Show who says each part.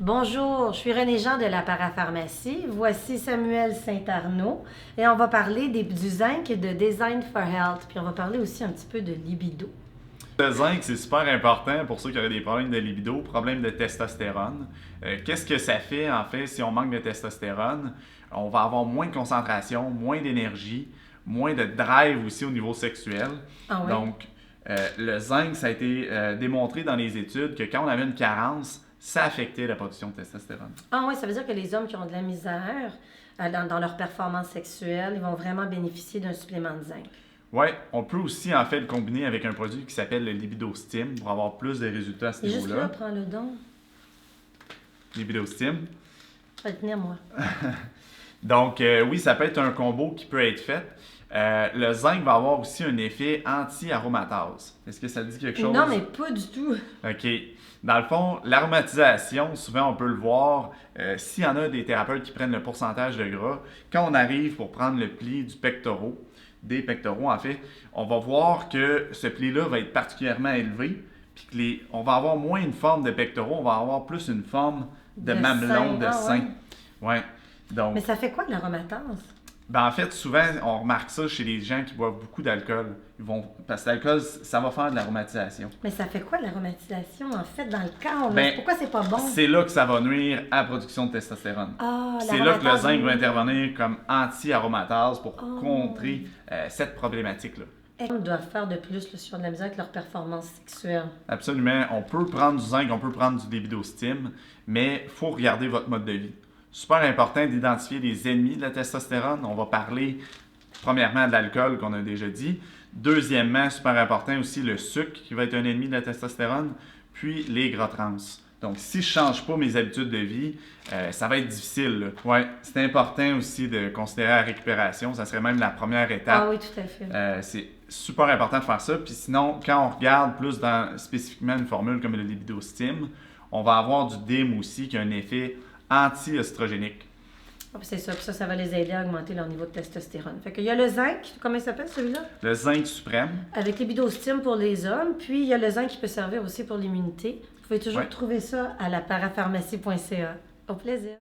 Speaker 1: Bonjour, je suis René Jean de la Parapharmacie. Voici Samuel Saint-Arnaud et on va parler du zinc et de Design for Health. Puis on va parler aussi un petit peu de libido.
Speaker 2: Le zinc, c'est super important pour ceux qui auraient des problèmes de libido, problèmes de testostérone. Qu'est-ce que ça fait, en fait, si on manque de testostérone? On va avoir moins de concentration, moins d'énergie, moins de drive aussi au niveau sexuel.
Speaker 1: Ah oui?
Speaker 2: Donc, le zinc, ça a été démontré dans les études que quand on avait une carence, ça affectait la production de testostérone.
Speaker 1: Ah oui, ça veut dire que les hommes qui ont de la misère dans leur performance sexuelle, ils vont vraiment bénéficier d'un supplément de zinc.
Speaker 2: Oui, on peut aussi en fait le combiner avec un produit qui s'appelle le Libido-Stim pour avoir plus de résultats à ce
Speaker 1: Et juste là,
Speaker 2: niveau-là.
Speaker 1: prends-le don.
Speaker 2: Libido-Stim.
Speaker 1: Je vais le tenir, moi.
Speaker 2: Donc, oui, ça peut être un combo qui peut être fait. Le zinc va avoir aussi un effet anti-aromatase. Est-ce que ça te dit quelque chose?
Speaker 1: Non, mais pas du tout.
Speaker 2: OK. Dans le fond, l'aromatisation, souvent on peut le voir, s'il y en a des thérapeutes qui prennent le pourcentage de gras, quand on arrive pour prendre le pli des pectoraux en fait, on va voir que ce pli-là va être particulièrement élevé, puis on va avoir moins une forme de pectoraux, on va avoir plus une forme de mamelon, de sein. Ouais. Donc,
Speaker 1: Mais ça fait quoi de l'aromatase?
Speaker 2: ben en fait, souvent, on remarque ça chez les gens qui boivent beaucoup d'alcool. Parce que l'alcool, ça va faire de l'aromatisation.
Speaker 1: Mais ça fait quoi de l'aromatisation, en fait, dans le corps?
Speaker 2: Ben,
Speaker 1: Pourquoi c'est pas bon?
Speaker 2: c'est là que ça va nuire à la production de testostérone.
Speaker 1: Ah,
Speaker 2: C'est là que le
Speaker 1: l'aromatase
Speaker 2: zinc va
Speaker 1: nuit.
Speaker 2: intervenir comme anti-aromatase pour
Speaker 1: Oh.
Speaker 2: contrer cette problématique-là.
Speaker 1: Les hommes doivent faire de plus là, sur de la misère avec leur performance sexuelle.
Speaker 2: Absolument. On peut prendre du zinc, on peut prendre du Libido-Stim, mais il faut regarder votre mode de vie. Super important d'identifier les ennemis de la testostérone. On va parler premièrement de l'alcool qu'on a déjà dit. Deuxièmement, super important aussi le sucre qui va être un ennemi de la testostérone, puis les gras trans. Donc, si je ne change pas mes habitudes de vie, ça va être difficile, là. Ouais, c'est important aussi de considérer la récupération. Ça serait même la première étape.
Speaker 1: Ah oui, tout à fait.
Speaker 2: C'est super important de faire ça. Puis sinon, quand on regarde plus dans spécifiquement une formule comme le Libido-Stim, on va avoir du DIM aussi qui a un effet anti-œstrogénique.
Speaker 1: Ah, puis c'est ça, puis ça va les aider à augmenter leur niveau de testostérone. Fait qu'il y a le zinc, comment il s'appelle celui-là?
Speaker 2: Le zinc suprême.
Speaker 1: Avec l'ibidostim pour les hommes, puis il y a le zinc qui peut servir aussi pour l'immunité. Vous pouvez toujours
Speaker 2: Ouais.
Speaker 1: trouver ça à la parapharmacie.ca. Au plaisir.